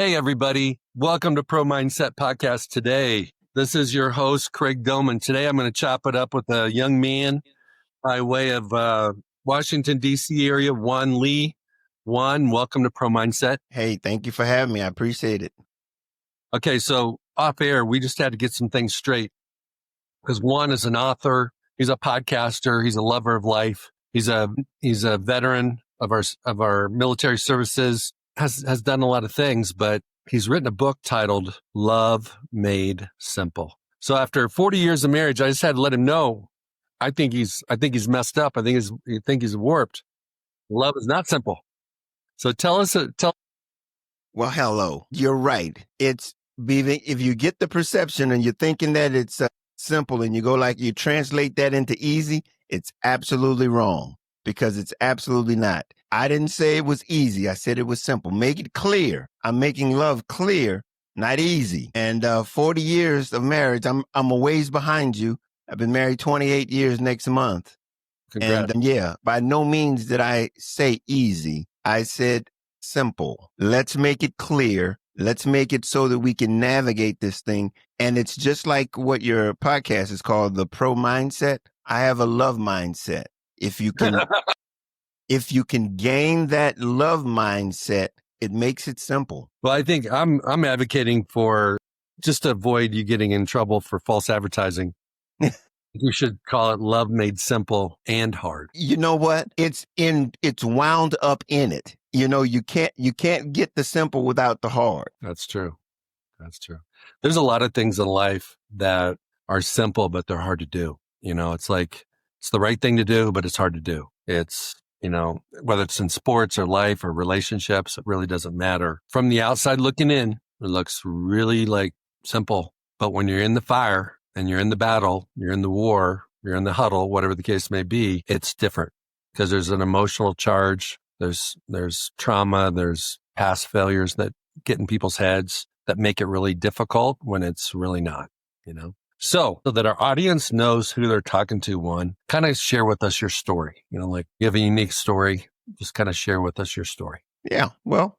Hey, everybody. Welcome to Pro Mindset Podcast today. This is your host, Craig Domann. Today, I'm going to chop it up with a young man by way of Washington, D.C. area, Juan Lee. Juan, welcome to Pro Mindset. Hey, thank you for having me. I appreciate it. Okay, so off air, we just had to get some things straight because Juan is an author. He's a podcaster. He's a lover of life. He's a veteran of our military services. Has done a lot of things, but he's written a book titled Love Made Simple. So after 40 years of marriage, I just had to let him know, I think he's messed up. I think he's warped. Love is not simple. So tell. Well, hello. You're right. It's if you get the perception and you're thinking that it's simple and you translate that into easy, it's absolutely wrong because it's absolutely not. I didn't say it was easy. I said it was simple. Make it clear. I'm making love clear, not easy. And 40 years of marriage, I'm a ways behind you. I've been married 28 years next month. Congrats. And by no means did I say easy. I said simple. Let's make it clear. Let's make it so that we can navigate this thing. And it's just like what your podcast is called, the Pro Mindset. I have a love mindset. If you can gain that love mindset, it makes it simple. Well, I think I'm advocating for just to avoid you getting in trouble for false advertising. We should call it Love Made Simple and Hard. You know what? It's wound up in it. You can't get the simple without the hard. That's true. There's a lot of things in life that are simple, but they're hard to do. It's like, it's the right thing to do, but it's hard to do. It's, whether it's in sports or life or relationships, it really doesn't matter. From the outside looking in, it looks really like simple. But when you're in the fire and you're in the battle, you're in the war, you're in the huddle, whatever the case may be, it's different because there's an emotional charge. There's trauma. There's past failures that get in people's heads that make it really difficult when it's really not, So that our audience knows who they're talking to, Juan, kind of share with us your story. Like you have a unique story. Just kind of share with us your story. Yeah. Well,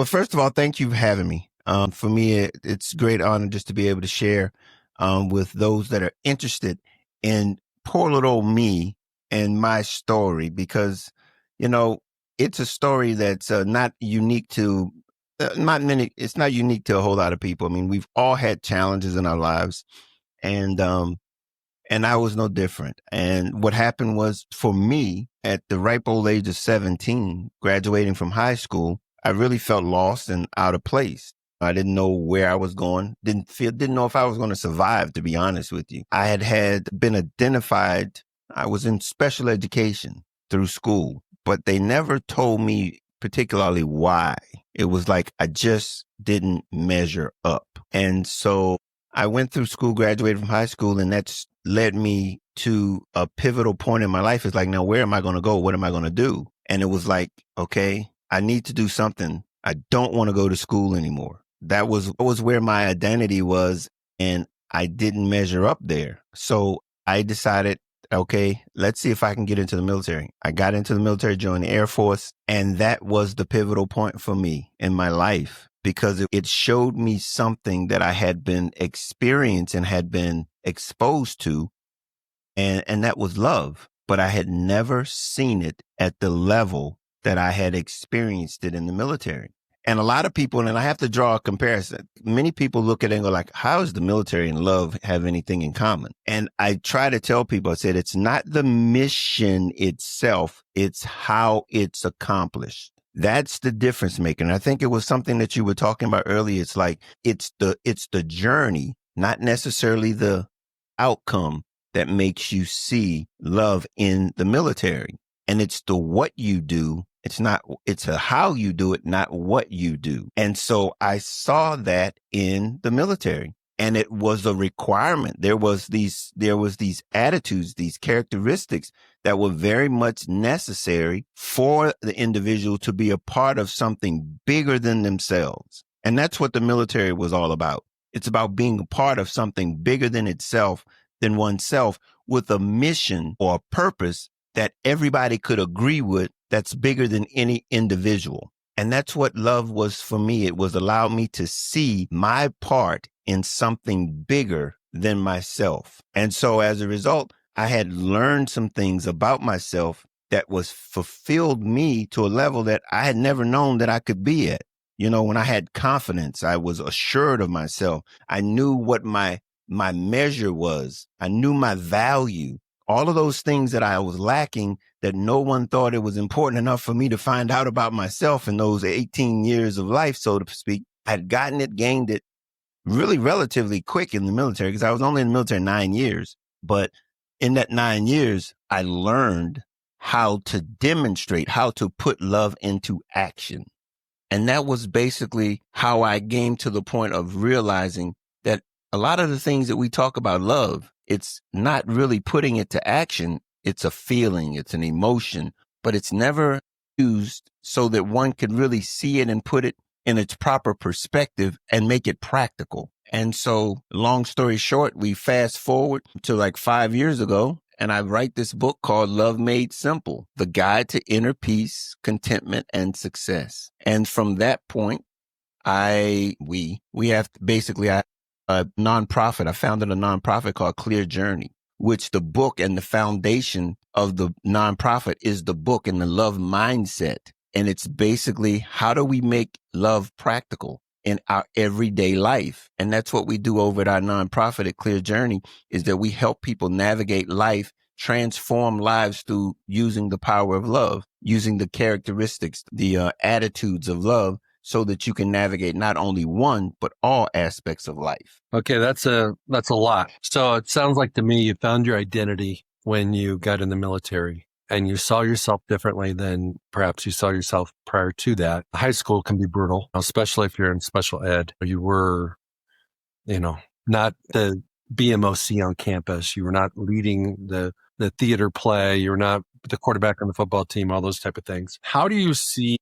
first of all, thank you for having me. For me, it's a great honor just to be able to share with those that are interested in poor little old me and my story, because, it's a story that's not unique to it's not unique to a whole lot of people. I mean, we've all had challenges in our lives, and I was no different. And what happened was, for me, at the ripe old age of 17, graduating from high school, I really felt lost and out of place. I didn't know where I was going. Didn't know if I was going to survive, to be honest with you. I had been identified. I was in special education through school, but they never told me particularly why. It was like I just didn't measure up. And so I went through school, graduated from high school, and that's led me to a pivotal point in my life. It's like, now where am I going to go? What am I going to do? And it was like, okay, I need to do something. I don't want to go to school anymore. That was where my identity was, and I didn't measure up there. So I decided, okay, let's see if I can get into the military. I got into the military, joined the Air Force, and that was the pivotal point for me in my life, because it showed me something that I had been experienced and had been exposed to, and that was love. But I had never seen it at the level that I had experienced it in the military. And a lot of people, and I have to draw a comparison, many people look at it and go like, how does the military and love have anything in common? And I try to tell people, I said, it's not the mission itself, it's how it's accomplished. That's the difference maker. And I think it was something that you were talking about earlier. It's like, it's the journey, not necessarily the outcome, that makes you see love in the military. And it's the what you do. It's a how you do it, not what you do. And so I saw that in the military, and it was a requirement. There was these attitudes, these characteristics that were very much necessary for the individual to be a part of something bigger than themselves. And that's what the military was all about. It's about being a part of something bigger than itself, than oneself, with a mission or a purpose that everybody could agree with, that's bigger than any individual. And that's what love was for me. It was allowed me to see my part in something bigger than myself. And so as a result, I had learned some things about myself that was fulfilled me to a level that I had never known that I could be at. You know, when I had confidence, I was assured of myself. I knew what my measure was. I knew my value. All of those things that I was lacking, that no one thought it was important enough for me to find out about myself in those 18 years of life, so to speak. I had gotten it, gained it really relatively quick in the military, because I was only in the military 9 years. But in that 9 years, I learned how to demonstrate, how to put love into action. And that was basically how I came to the point of realizing that a lot of the things that we talk about love, it's not really putting it to action. It's a feeling, it's an emotion, but it's never used so that one could really see it and put it in its proper perspective and make it practical. And so, long story short, we fast forward to like 5 years ago, and I write this book called Love Made Simple, The Guide to Inner Peace, Contentment, and Success. And from that point, we have basically a nonprofit. I founded a nonprofit called Clear Journey, which the book and the foundation of the nonprofit is the book and the love mindset. And it's basically, how do we make love practical in our everyday life? And that's what we do over at our nonprofit at Clear Journey, is that we help people navigate life, transform lives through using the power of love, using the characteristics, the attitudes of love, so that you can navigate not only one, but all aspects of life. Okay, that's a lot. So it sounds like to me you found your identity when you got in the military, and you saw yourself differently than perhaps you saw yourself prior to that. High school can be brutal, especially if you're in special ed. You were, not the BMOC on campus. You were not leading the theater play. You were not the quarterback on the football team, all those type of things. How do you see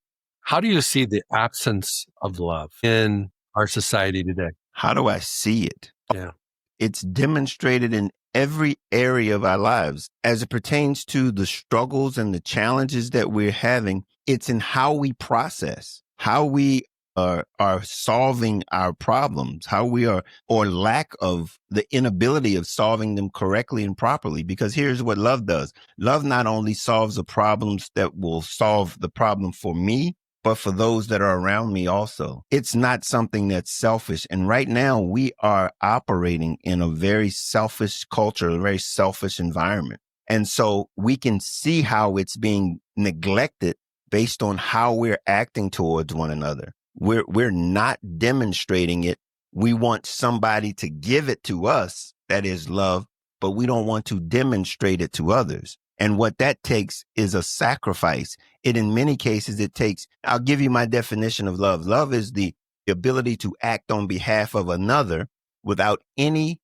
the absence of love in our society today? How do I see it? Yeah. It's demonstrated in every area of our lives as it pertains to the struggles and the challenges that we're having. It's in how we process, how we are solving our problems, how we are, or lack of the inability of solving them correctly and properly. Because here's what love does. Love not only solves the problems that will solve the problem for me, but for those that are around me also. It's not something that's selfish. And right now we are operating in a very selfish culture, a very selfish environment. And so we can see how it's being neglected based on how we're acting towards one another. We're not demonstrating it. We want somebody to give it to us, that is love, but we don't want to demonstrate it to others. And what that takes is a sacrifice. In many cases, it takes, I'll give you my definition of love. Love is the ability to act on behalf of another without anything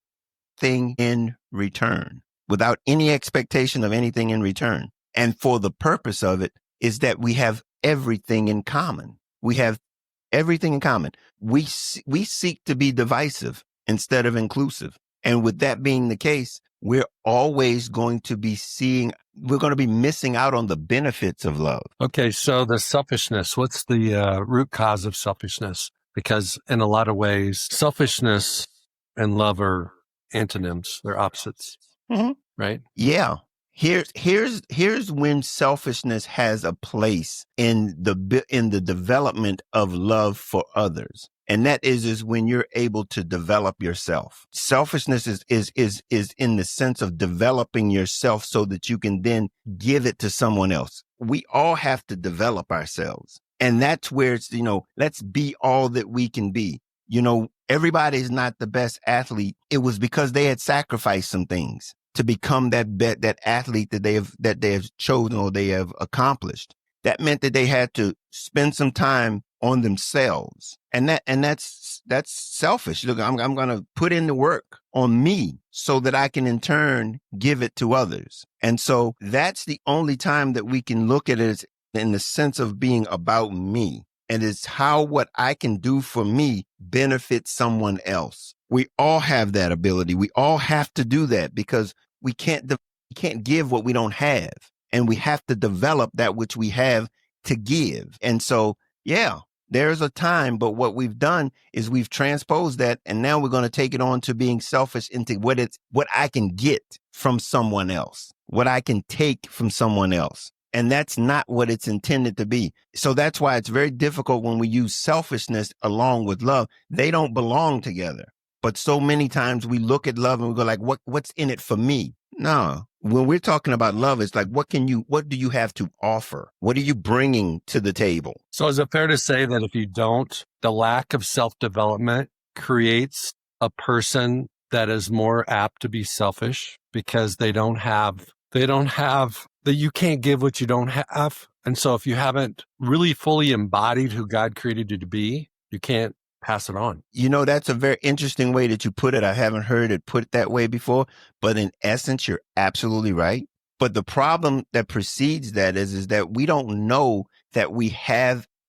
in return, without any expectation of anything in return. And for the purpose of it is that we have everything in common. We have everything in common. We seek to be divisive instead of inclusive. And with that being the case, we're always going to be missing out on the benefits of love. Okay, so the selfishness, what's the root cause of selfishness? Because in a lot of ways, selfishness and love are antonyms, they're opposites, right? Yeah. Here's when selfishness has a place in the development of love for others. And that is when you're able to develop yourself. Selfishness is in the sense of developing yourself so that you can then give it to someone else. We all have to develop ourselves. And that's where it's, let's be all that we can be. Everybody's not the best athlete. It was because they had sacrificed some things to become that athlete that they have chosen or they have accomplished. That meant that they had to spend some time on themselves. And that's selfish. Look, I'm going to put in the work on me so that I can in turn give it to others. And so that's the only time that we can look at it in the sense of being about me. And it's how what I can do for me benefits someone else. We all have that ability. We all have to do that because we can't give what we don't have. And we have to develop that which we have to give. And so, Yeah, there's a time, but what we've done is we've transposed that, and now we're going to take it on to being selfish into what I can get from someone else, what I can take from someone else. And that's not what it's intended to be. So that's why it's very difficult when we use selfishness along with love. They don't belong together. But so many times we look at love and we go like, what's in it for me? No. When we're talking about love, it's like, what do you have to offer? What are you bringing to the table? So is it fair to say that if you don't, the lack of self-development creates a person that is more apt to be selfish because they don't have that you can't give what you don't have. And so if you haven't really fully embodied who God created you to be, you can't pass it on. You know, that's a very interesting way that you put it. I haven't heard it put that way before, but in essence, you're absolutely right. But the problem that precedes that is that we don't know that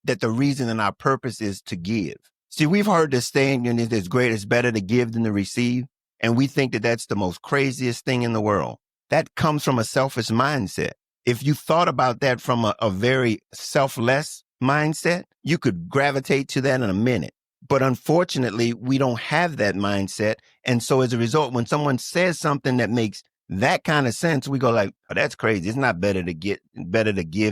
that the reason and our purpose is to give. See, we've heard this saying, it's great, it's better to give than to receive. And we think that that's the most craziest thing in the world. That comes from a selfish mindset. If you thought about that from a very selfless mindset, you could gravitate to that in a minute. But unfortunately, we don't have that mindset. And so as a result, when someone says something that makes that kind of sense, we go like, oh, that's crazy. It's not better to give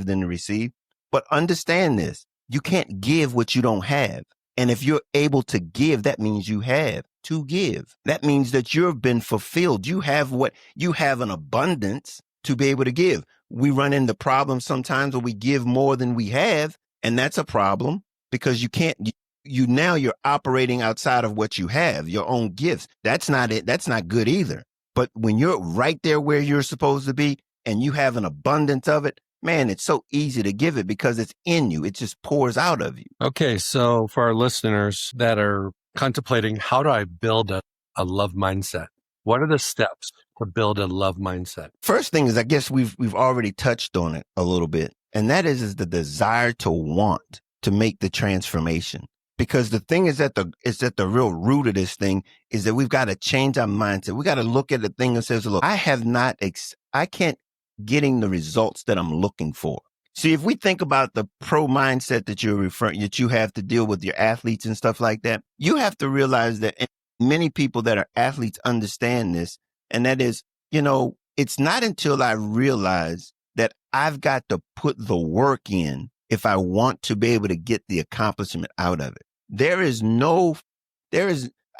than to receive. But understand this, you can't give what you don't have. And if you're able to give, that means you have to give. That means that you've been fulfilled. You have an abundance to be able to give. We run into problems sometimes where we give more than we have. And that's a problem because you're operating outside of what you have, your own gifts. That's not it. That's not good either. But when you're right there where you're supposed to be and you have an abundance of it, man, it's so easy to give it because it's in you. It just pours out of you. Okay. So for our listeners that are contemplating, how do I build a love mindset? What are the steps to build a love mindset? First thing is, I guess we've already touched on it a little bit. And that is the desire to want to make the transformation. Because the thing is that the real root of this thing is that we've got to change our mindset. We got to look at the thing and say, look, I can't getting the results that I'm looking for. See, if we think about the pro mindset that you have to deal with your athletes and stuff like that, you have to realize that many people that are athletes understand this. And that is, it's not until I realize that I've got to put the work in if I want to be able to get the accomplishment out of it.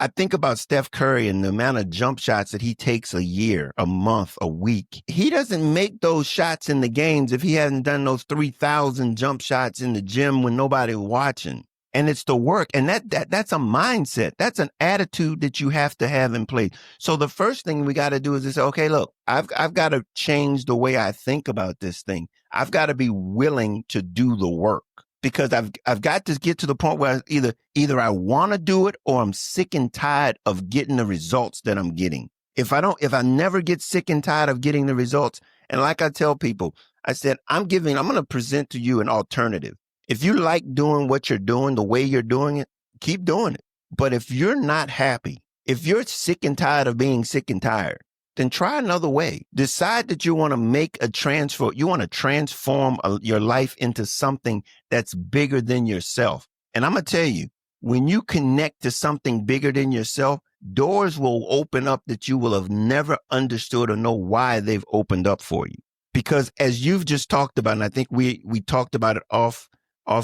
I think about Steph Curry and the amount of jump shots that he takes a year, a month, a week. He doesn't make those shots in the games if he hasn't done those 3,000 jump shots in the gym when nobody's watching. And it's the work. And that's a mindset. That's an attitude that you have to have in place. So the first thing we got to do is to say, okay, look, I've got to change the way I think about this thing. I've got to be willing to do the work. Because I've got to get to the point where either I want to do it or I'm sick and tired of getting the results that I'm getting. If I never get sick and tired of getting the results, and like I tell people, I said, I'm going to present to you an alternative. If you like doing what you're doing, the way you're doing it, keep doing it. But if you're not happy, if you're sick and tired of being sick and tired, then try another way. Decide that you want to make a transfer. You want to transform your life into something that's bigger than yourself. And I'm going to tell you, when you connect to something bigger than yourself, doors will open up that you will have never understood or know why they've opened up for you. Because as you've just talked about, and I think we talked about it off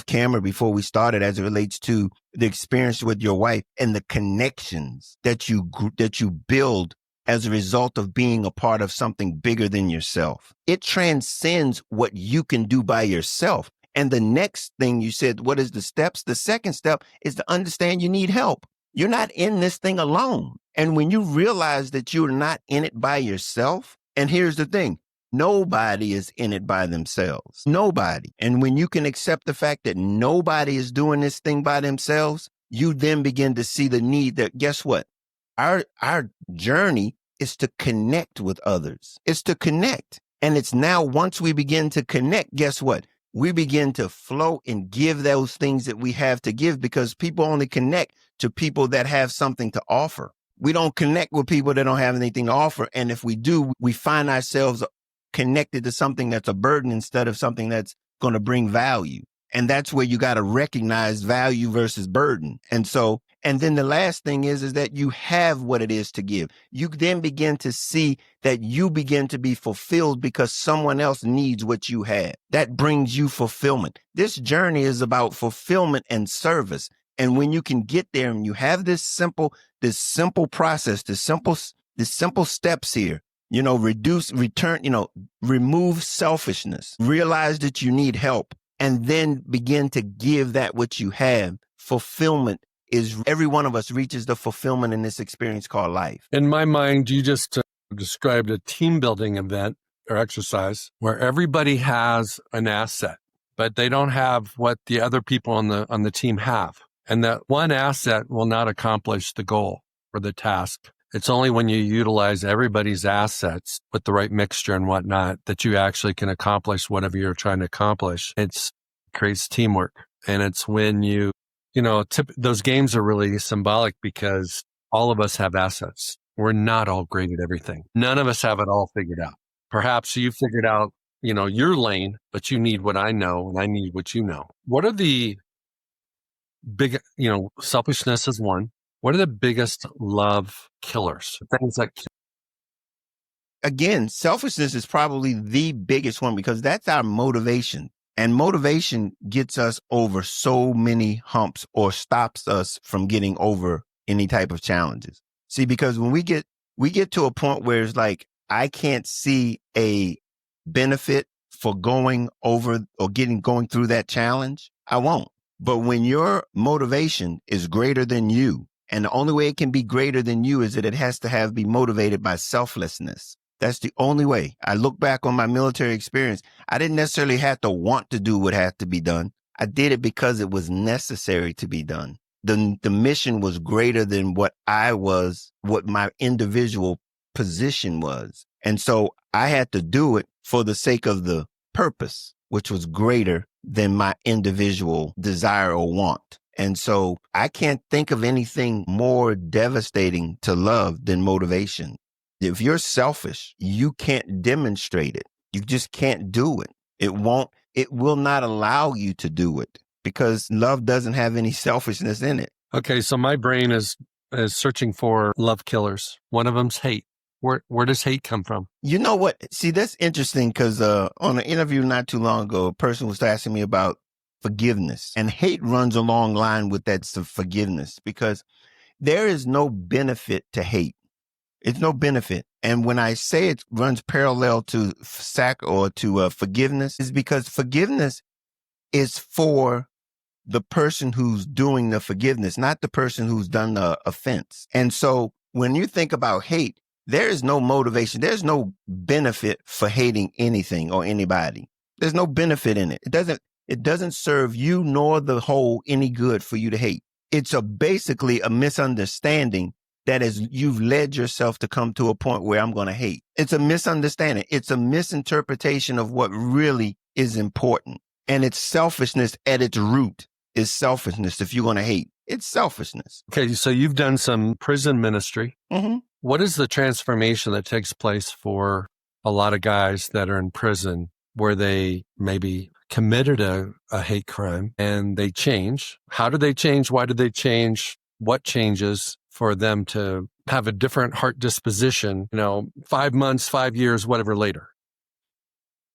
camera before we started as it relates to the experience with your wife and the connections that you build as a result of being a part of something bigger than yourself. It transcends what you can do by yourself. And the next thing you said, what is the steps? The second step is to understand you need help. You're not in this thing alone. And when you realize that you're not in it by yourself, and here's the thing, nobody is in it by themselves. Nobody. And when you can accept the fact that nobody is doing this thing by themselves, you then begin to see the need that, guess what? Our journey is to connect with others. It's to connect. And it's now, once we begin to connect, guess what? We begin to flow and give those things that we have to give, because people only connect to people that have something to offer. We don't connect with people that don't have anything to offer. And if we do, we find ourselves connected to something that's a burden instead of something that's going to bring value. And that's where you got to recognize value versus burden. And so, and then the last thing is that you have what it is to give. You then begin to see that you begin to be fulfilled because someone else needs what you have. That brings you fulfillment. This journey is about fulfillment and service. And when you can get there and you have this simple process, this simple steps here, remove selfishness, realize that you need help, and then begin to give that which you have. Fulfillment is every one of us reaches the fulfillment in this experience called life. In my mind, you just described a team building event or exercise where everybody has an asset, but they don't have what the other people on the team have. And that one asset will not accomplish the goal or the task. It's only when you utilize everybody's assets with the right mixture and whatnot that you actually can accomplish whatever you're trying to accomplish. It creates teamwork. And it's when those games are really symbolic because all of us have assets. We're not all great at everything. None of us have it all figured out. Perhaps you figured out, your lane, but you need what I know and I need what you know. What are the big, selfishness is one. What are the biggest love killers? Things like, again, selfishness is probably the biggest one because that's our motivation. And motivation gets us over so many humps or stops us from getting over any type of challenges. See, because when we get to a point where it's like, I can't see a benefit for going over or going through that challenge, I won't. But when your motivation is greater than you, and the only way it can be greater than you is that it has to be motivated by selflessness. That's the only way. I look back on my military experience. I didn't necessarily have to want to do what had to be done. I did it because it was necessary to be done. The mission was greater than what my individual position was. And so I had to do it for the sake of the purpose, which was greater than my individual desire or want. And so I can't think of anything more devastating to love than motivation. If you're selfish, you can't demonstrate it. You just can't do it. It will not allow you to do it because love doesn't have any selfishness in it. Okay, so my brain is searching for love killers. One of them's hate. Where does hate come from? You know what? See, that's interesting because on an interview not too long ago, a person was asking me about forgiveness, and hate runs along line with that forgiveness because there is no benefit to hate. It's no benefit. And when I say it runs parallel to forgiveness, is because forgiveness is for the person who's doing the forgiveness, not the person who's done the offense. And so when you think about hate, there is no motivation. There's no benefit for hating anything or anybody. There's no benefit in it. It doesn't serve you nor the whole any good for you to hate. It's basically a misunderstanding that is you've led yourself to come to a point where I'm going to hate. It's a misunderstanding. It's a misinterpretation of what really is important. And it's selfishness at its root is selfishness. If you're going to hate, it's selfishness. Okay, so you've done some prison ministry. Mm-hmm. What is the transformation that takes place for a lot of guys that are in prison where they maybe committed a hate crime and they change? How do they change? Why do they change? What changes for them to have a different heart disposition, 5 months, 5 years, whatever later?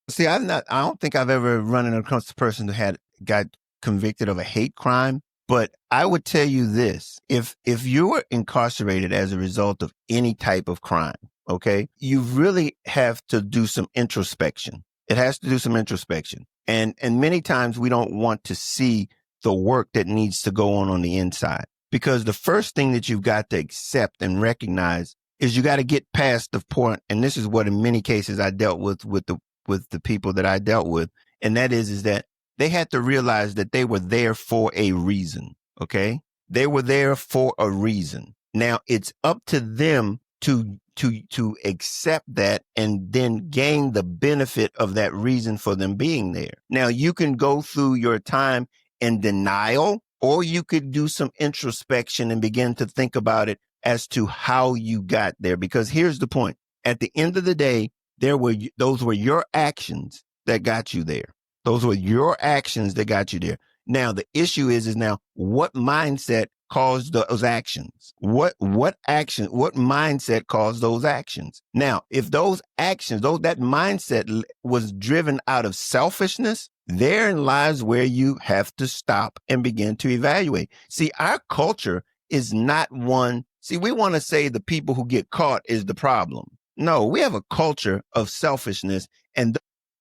See, I don't think I've ever run across a person who got convicted of a hate crime. But I would tell you this, if you were incarcerated as a result of any type of crime, okay, you really have to do some introspection. It has to do some introspection. And many times we don't want to see the work that needs to go on the inside. Because the first thing that you've got to accept and recognize is you got to get past the point. And this is what in many cases I dealt with the people that I dealt with. And that is that they had to realize that they were there for a reason. Okay. They were there for a reason. Now it's up to them to accept that and then gain the benefit of that reason for them being there. Now you can go through your time in denial, or you could do some introspection and begin to think about it as to how you got there. Because here's the point. At the end of the day, those were your actions that got you there. Those were your actions that got you there. Now the issue is now what mindset caused those actions? What mindset caused those actions? Now, if those actions, that mindset was driven out of selfishness, therein lies where you have to stop and begin to evaluate. See, our culture is not one. See, we want to say the people who get caught is the problem. No, we have a culture of selfishness, and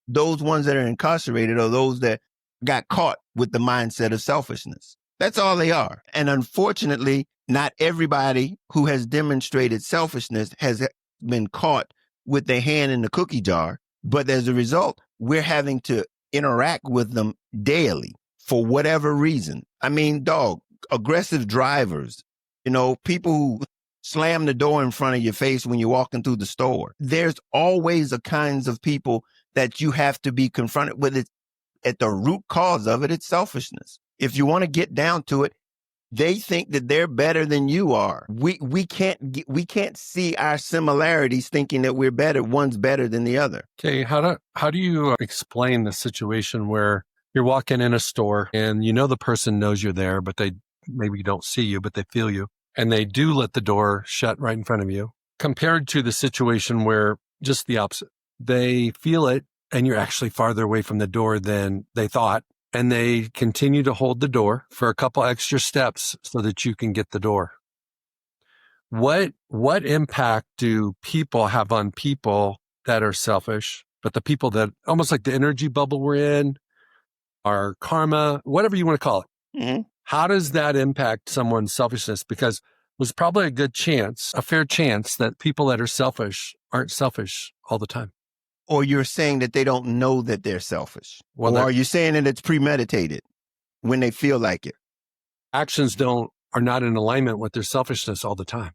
those ones that are incarcerated are those that got caught with the mindset of selfishness. That's all they are. And unfortunately, not everybody who has demonstrated selfishness has been caught with their hand in the cookie jar. But as a result, we're having to interact with them daily for whatever reason. I mean, aggressive drivers, people who slam the door in front of your face when you're walking through the store. There's always a kinds of people that you have to be confronted with. It at the root cause of it, it's selfishness. If you want to get down to it, they think that they're better than you are. We can't see our similarities thinking that we're better. One's better than the other. Okay, how do you explain the situation where you're walking in a store and the person knows you're there, but they maybe don't see you, but they feel you, and they do let the door shut right in front of you, compared to the situation where just the opposite. They feel it, and you're actually farther away from the door than they thought, and they continue to hold the door for a couple extra steps so that you can get the door. What impact do people have on people that are selfish, but the people that, almost like the energy bubble we're in, our karma, whatever you want to call it, mm-hmm. How does that impact someone's selfishness? Because there's probably a fair chance that people that are selfish aren't selfish all the time. Or you're saying that they don't know that they're selfish. Well, or are you saying that it's premeditated when they feel like it? Actions are not in alignment with their selfishness all the time.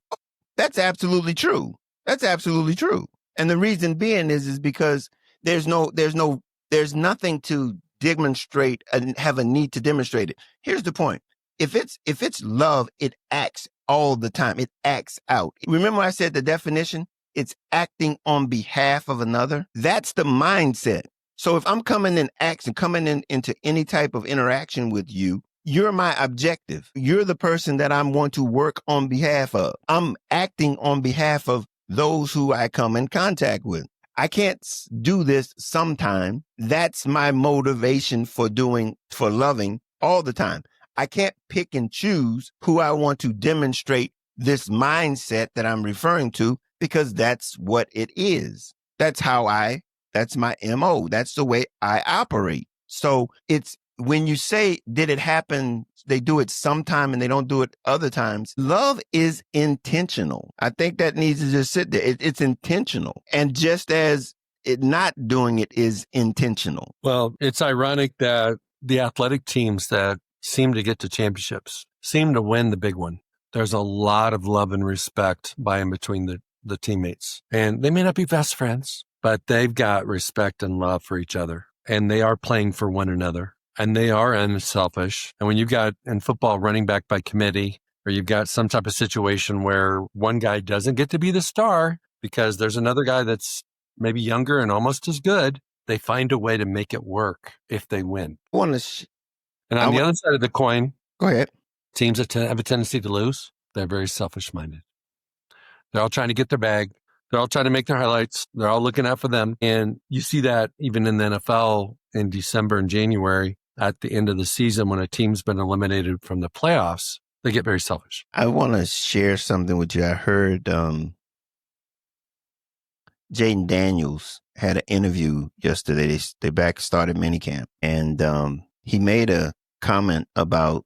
That's absolutely true. That's absolutely true. And the reason being is because there's nothing to demonstrate and have a need to demonstrate it. Here's the point. If it's love, it acts all the time. It acts out. Remember I said the definition? It's acting on behalf of another. That's the mindset. So if I'm coming into any type of interaction with you, you're my objective. You're the person that I'm want to work on behalf of. I'm acting on behalf of those who I come in contact with. I can't do this sometime. That's my motivation for loving all the time. I can't pick and choose who I want to demonstrate this mindset that I'm referring to, because that's what it is. That's my MO. That's the way I operate. So it's when you say, did it happen? They do it sometime and they don't do it other times. Love is intentional. I think that needs to just sit there. It's intentional. And just as it not doing it is intentional. Well, it's ironic that the athletic teams that seem to get to championships seem to win the big one. There's a lot of love and respect by and between the teammates. And they may not be best friends, but they've got respect and love for each other. And they are playing for one another. And they are unselfish. And when you've got in football running back by committee, or you've got some type of situation where one guy doesn't get to be the star because there's another guy that's maybe younger and almost as good, they find a way to make it work if they win. And on the other side of the coin, go ahead. Teams that have a tendency to lose, they're very selfish-minded. They're all trying to get their bag. They're all trying to make their highlights. They're all looking out for them. And you see that even in the NFL in December and January at the end of the season when a team's been eliminated from the playoffs, they get very selfish. I want to share something with you. I heard Jaden Daniels had an interview yesterday. They started minicamp. And he made a comment about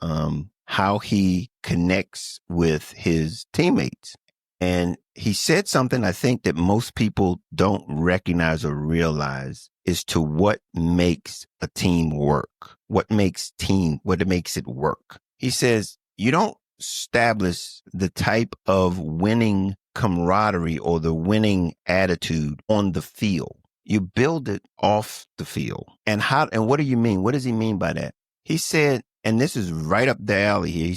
how he connects with his teammates. And he said something I think that most people don't recognize or realize as to what makes a team work, what makes it work. He says, you don't establish the type of winning camaraderie or the winning attitude on the field. You build it off the field. And what do you mean? What does he mean by that? He said, and this is right up the alley here. He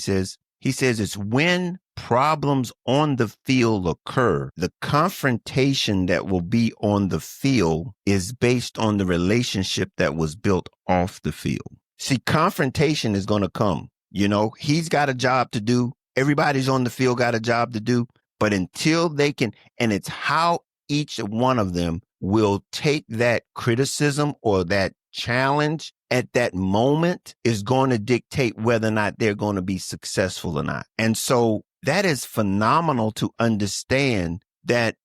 says it's when problems on the field occur, the confrontation that will be on the field is based on the relationship that was built off the field. See, confrontation is going to come. You know, he's got a job to do. Everybody's on the field got a job to do. But until they can, and it's how each one of them will take that criticism or that challenge at that moment is going to dictate whether or not they're going to be successful or not. And so that is phenomenal to understand that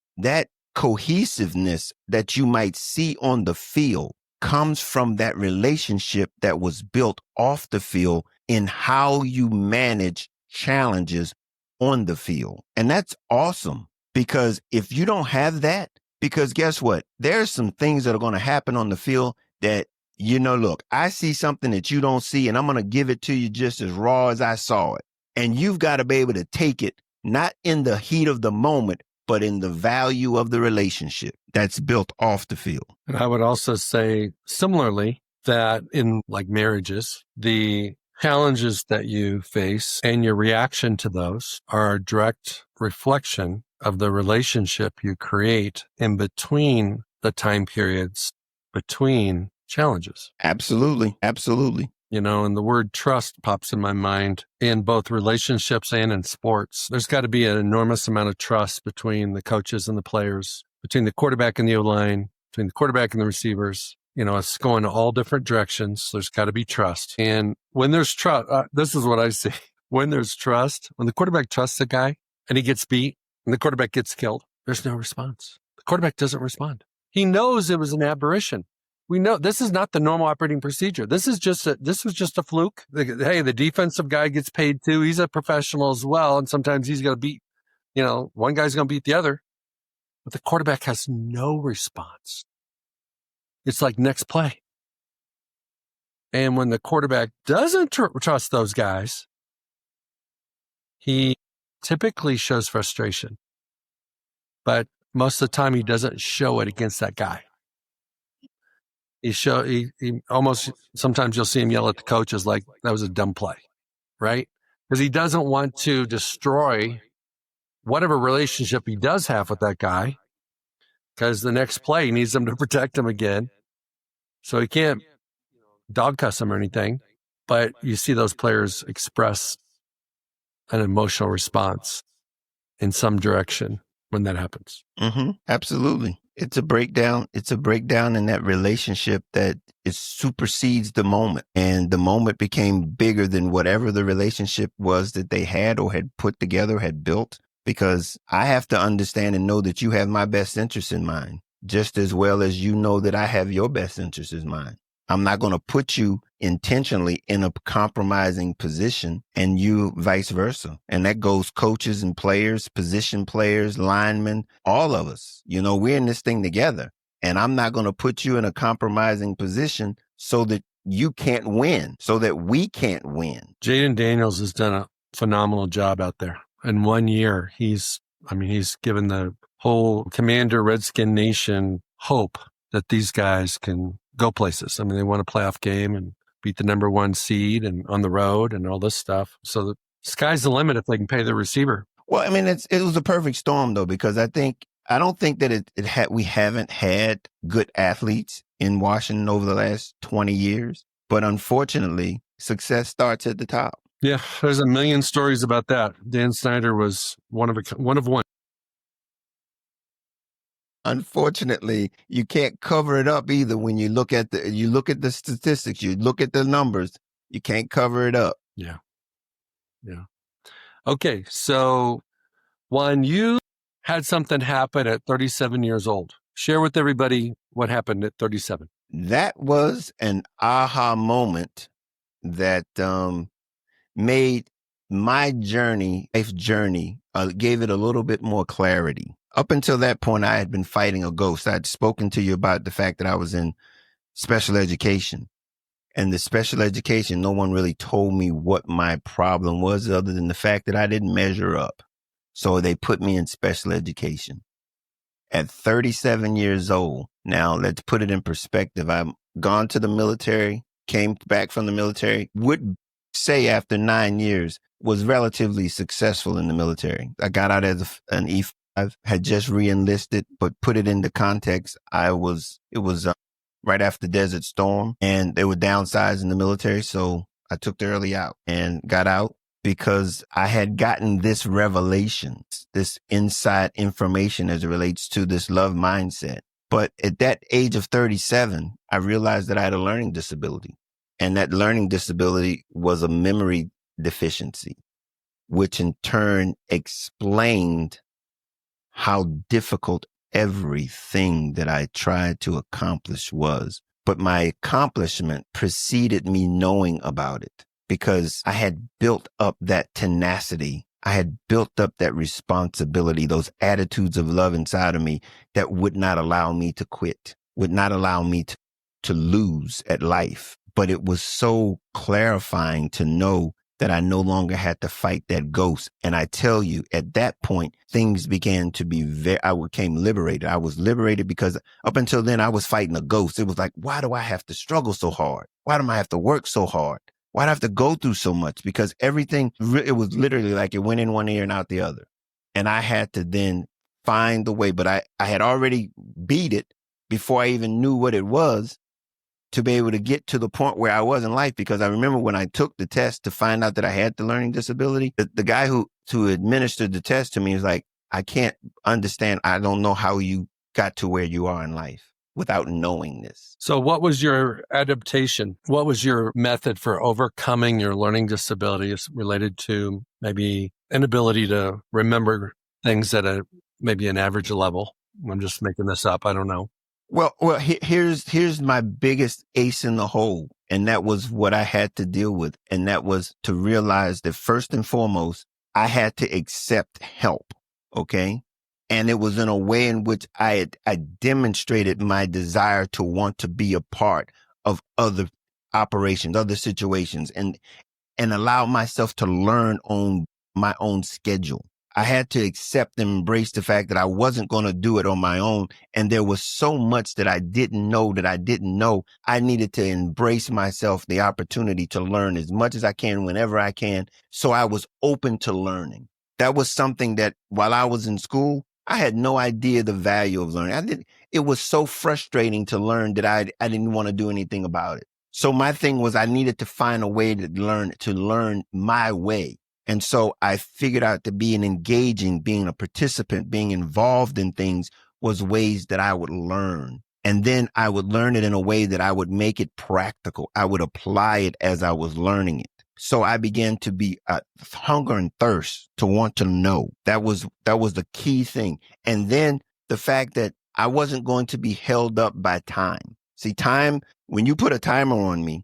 cohesiveness that you might see on the field comes from that relationship that was built off the field in how you manage challenges on the field. And that's awesome, because if you don't have that, because guess what? There's some things that are going to happen on the field that, you know, look, I see something that you don't see, and I'm going to give it to you just as raw as I saw it. And you've got to be able to take it, not in the heat of the moment, but in the value of the relationship that's built off the field. And I would also say similarly that in like marriages, the challenges that you face and your reaction to those are a direct reflection of the relationship you create in between the time periods between challenges. Absolutely. Absolutely. You know, and the word trust pops in my mind in both relationships and in sports. There's got to be an enormous amount of trust between the coaches and the players, between the quarterback and the O-line, between the quarterback and the receivers. You know, it's going all different directions. There's got to be trust. And when there's trust, this is what I see. When there's trust, when the quarterback trusts a guy and he gets beat and the quarterback gets killed, there's no response. The quarterback doesn't respond. He knows it was an aberration. We know this is not the normal operating procedure. This was just a fluke. Hey, the defensive guy gets paid too. He's a professional as well. And sometimes he's going to beat, you know, one guy's going to beat the other. But the quarterback has no response. It's like next play. And when the quarterback doesn't trust those guys, he typically shows frustration. But most of the time, he doesn't show it against that guy. He almost, sometimes you'll see him yell at the coaches like that was a dumb play, right? Because he doesn't want to destroy whatever relationship he does have with that guy, because the next play he needs them to protect him again. So he can't dog cuss him or anything, but you see those players express an emotional response in some direction when that happens. Mm-hmm. Absolutely. It's a breakdown. It's a breakdown in that relationship that it supersedes the moment. And the moment became bigger than whatever the relationship was that they had or had put together, had built. Because I have to understand and know that you have my best interest in mind, just as well as you know that I have your best interest in mind. I'm not going to put you intentionally in a compromising position, and you vice versa. And that goes coaches and players, position players, linemen, all of us. You know, we're in this thing together, and I'm not going to put you in a compromising position so that you can't win, so that we can't win. Jaden Daniels has done a phenomenal job out there. In 1 year, he's given the whole Commander Redskin Nation hope that these guys can go places. I mean, they won a playoff game and beat the number 1 seed and on the road and all this stuff. So the sky's the limit if they can pay the receiver. Well, I mean, it was a perfect storm though, because I don't think that we haven't had good athletes in Washington over the last 20 years, but unfortunately, success starts at the top. Yeah, there's a million stories about that. Dan Snyder was one of one. Unfortunately, you can't cover it up either. When you look at the statistics, you look at the numbers, you can't cover it up. Yeah. Okay, so Juan, you had something happen at 37 years old. Share with everybody what happened at 37. That was an aha moment that made my life journey, gave it a little bit more clarity. Up until that point, I had been fighting a ghost. I'd spoken to you about the fact that I was in special education. And the special education, no one really told me what my problem was other than the fact that I didn't measure up. So they put me in special education. At 37 years old, now let's put it in perspective. I've gone to the military, came back from the military, would say after 9 years was relatively successful in the military. I got out as an E5, had just re-enlisted, but put it into context. It was right after Desert Storm, and they were downsizing the military. So I took the early out and got out because I had gotten this revelation, this inside information as it relates to this love mindset. But at that age of 37, I realized that I had a learning disability. And that learning disability was a memory deficiency, which in turn explained how difficult everything that I tried to accomplish was. But my accomplishment preceded me knowing about it because I had built up that tenacity. I had built up that responsibility, those attitudes of love inside of me that would not allow me to quit, would not allow me to lose at life. But it was so clarifying to know that I no longer had to fight that ghost. And I tell you, at that point, things began to be I became liberated. I was liberated because up until then, I was fighting a ghost. It was like, why do I have to struggle so hard? Why do I have to work so hard? Why do I have to go through so much? Because everything, it was literally like it went in one ear and out the other. And I had to then find the way, but I had already beat it before I even knew what it was, to be able to get to the point where I was in life. Because I remember when I took the test to find out that I had the learning disability, the guy who administered the test to me was like, I can't understand. I don't know how you got to where you are in life without knowing this. So what was your adaptation? What was your method for overcoming your learning disabilities related to maybe inability to remember things at maybe an average level? I'm just making this up. I don't know. Well, here's my biggest ace in the hole. And that was what I had to deal with. And that was to realize that first and foremost, I had to accept help. Okay. And it was in a way in which I demonstrated my desire to want to be a part of other operations, other situations, and allow myself to learn on my own schedule. I had to accept and embrace the fact that I wasn't going to do it on my own. And there was so much that I didn't know that I didn't know. I needed to embrace myself, the opportunity to learn as much as I can, whenever I can. So I was open to learning. That was something that while I was in school, I had no idea the value of learning. It was so frustrating to learn that I didn't want to do anything about it. So my thing was I needed to find a way to learn my way. And so I figured out to be being a participant, being involved in things was ways that I would learn. And then I would learn it in a way that I would make it practical. I would apply it as I was learning it. So I began to be hunger and thirst to want to know. That was the key thing. And then the fact that I wasn't going to be held up by time. See, time, when you put a timer on me,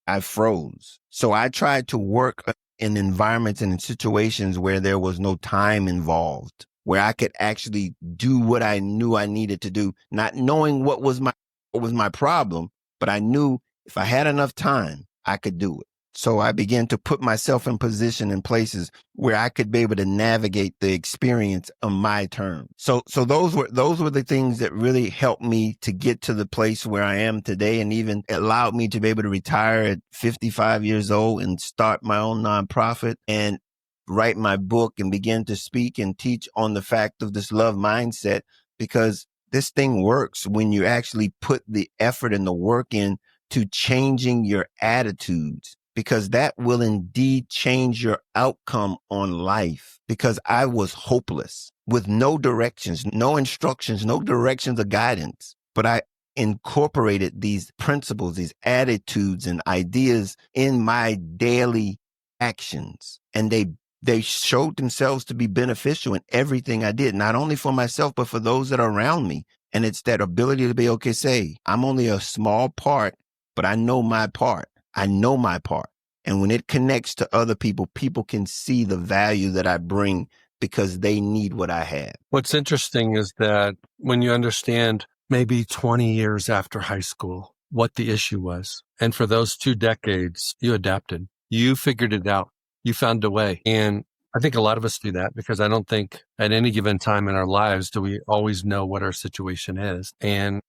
I froze. So I tried to work in environments and in situations where there was no time involved, where I could actually do what I knew I needed to do, not knowing what was my problem, but I knew if I had enough time, I could do it. So I began to put myself in position in places where I could be able to navigate the experience on my terms. So those were the things that really helped me to get to the place where I am today, and even allowed me to be able to retire at 55 years old and start my own nonprofit and write my book and begin to speak and teach on the fact of this love mindset, because this thing works when you actually put the effort and the work in to changing your attitudes, because that will indeed change your outcome on life. Because I was hopeless with no directions, no instructions, no directions or guidance, but I incorporated these principles, these attitudes and ideas in my daily actions. And they showed themselves to be beneficial in everything I did, not only for myself, but for those that are around me. And it's that ability to be, okay, say, I'm only a small part, but I know my part. I know my part. And when it connects to other people, people can see the value that I bring because they need what I have. What's interesting is that when you understand maybe 20 years after high school what the issue was, and for those 2 decades, you adapted, you figured it out, you found a way. And I think a lot of us do that because I don't think at any given time in our lives do we always know what our situation is. And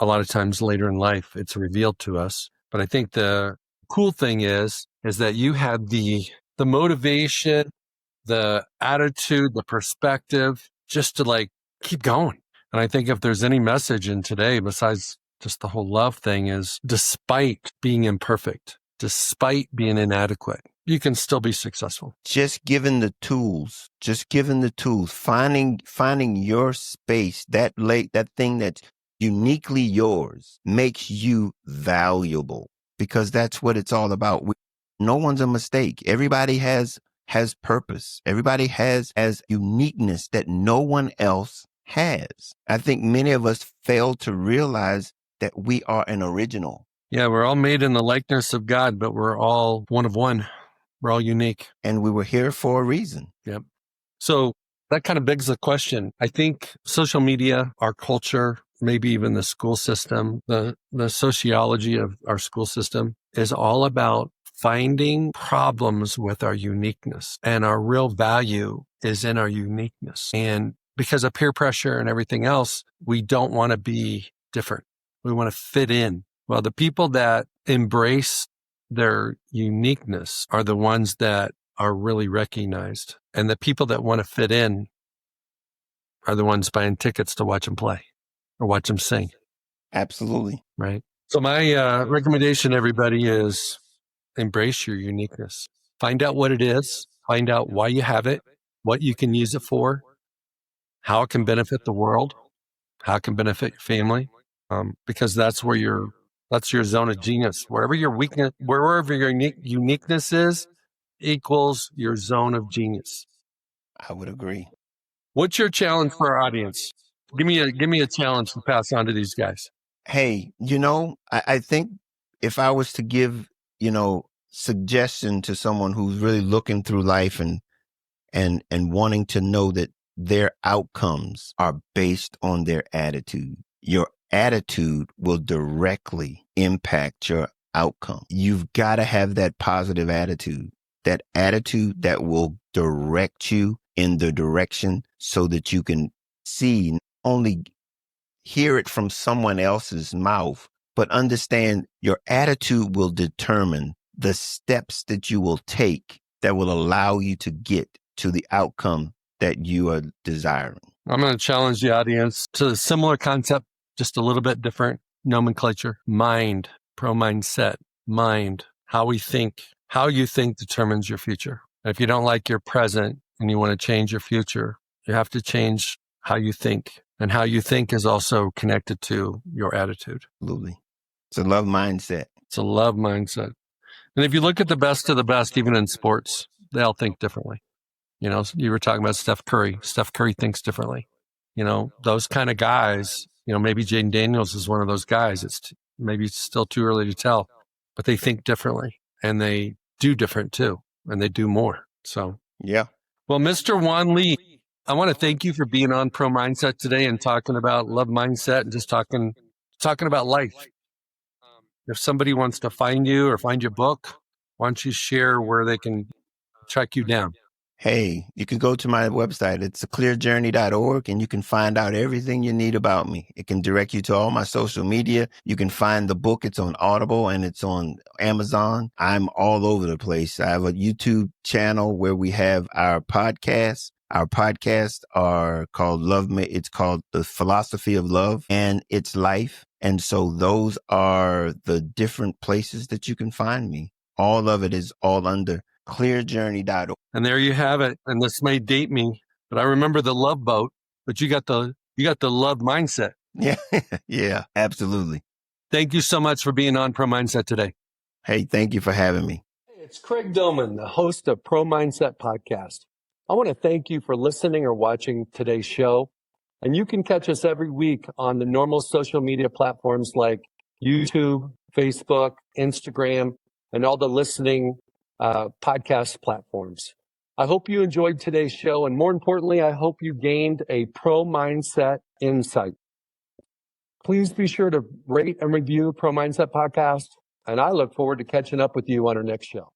a lot of times later in life, it's revealed to us. But I think the cool thing is that you had the the motivation, the attitude, the perspective, just to like keep going. And I think if there's any message in today, besides just the whole love thing, is despite being imperfect, despite being inadequate, you can still be successful. Just given the tools, finding your space, that thing that's uniquely yours makes you valuable, because that's what it's all about. No one's a mistake. Everybody has purpose. Everybody has uniqueness that no one else has. I think many of us fail to realize that we are an original. Yeah, we're all made in the likeness of God, but we're all one of one. We're all unique. And we were here for a reason. Yep. So that kind of begs the question. I think social media, our culture, maybe even the school system, the sociology of our school system is all about finding problems with our uniqueness. And our real value is in our uniqueness. And because of peer pressure and everything else, we don't want to be different. We want to fit in. Well, the people that embrace their uniqueness are the ones that are really recognized. And the people that want to fit in are the ones buying tickets to watch them play or watch them sing. Absolutely. Right. So my recommendation, everybody, is embrace your uniqueness. Find out what it is. Find out why you have it, what you can use it for, how it can benefit the world, how it can benefit your family, because that's your zone of genius. Wherever your uniqueness is, equals your zone of genius. I would agree. What's your challenge for our audience? Give me a challenge to pass on to these guys. Hey, I think if I was to give, suggestion to someone who's really looking through life and wanting to know that their outcomes are based on their attitude. Your attitude will directly impact your outcome. You've got to have that positive attitude, that attitude that will direct you in the direction so that you can see, not only hear it from someone else's mouth, but understand your attitude will determine the steps that you will take that will allow you to get to the outcome that you are desiring. I'm going to challenge the audience to a similar concept, just a little bit different nomenclature. Mind, pro-mindset, mind, how you think determines your future. If you don't like your present and you want to change your future, you have to change how you think. And how you think is also connected to your attitude. Absolutely. It's a love mindset. It's a love mindset. And if you look at the best of the best, even in sports, they all think differently. You were talking about Steph Curry. Steph Curry thinks differently. Those kind of guys, maybe Jaden Daniels is one of those guys. Maybe it's still too early to tell, but they think differently and they do different too. And they do more. So, yeah. Well, Mr. Juan Lee, I want to thank you for being on Pro Mindset today and talking about love mindset and just talking about life. If somebody wants to find you or find your book, why don't you share where they can track you down? Hey, you can go to my website. It's aclearjourney.org, and you can find out everything you need about me. It can direct you to all my social media. You can find the book. It's on Audible and it's on Amazon. I'm all over the place. I have a YouTube channel where we have our podcasts. Our podcasts are called It's called The Philosophy of Love and Its Life. And so those are the different places that you can find me. All of it is all under clearjourney.org. And there you have it. And this may date me, but I remember the Love Boat, but you got the love mindset. Yeah. Yeah, absolutely. Thank you so much for being on Pro Mindset today. Hey, thank you for having me. Hey, it's Craig Domann, the host of Pro Mindset Podcast. I want to thank you for listening or watching today's show. And you can catch us every week on the normal social media platforms like YouTube, Facebook, Instagram, and all the listening podcast platforms. I hope you enjoyed today's show. And more importantly, I hope you gained a pro mindset insight. Please be sure to rate and review Pro Mindset Podcast. And I look forward to catching up with you on our next show.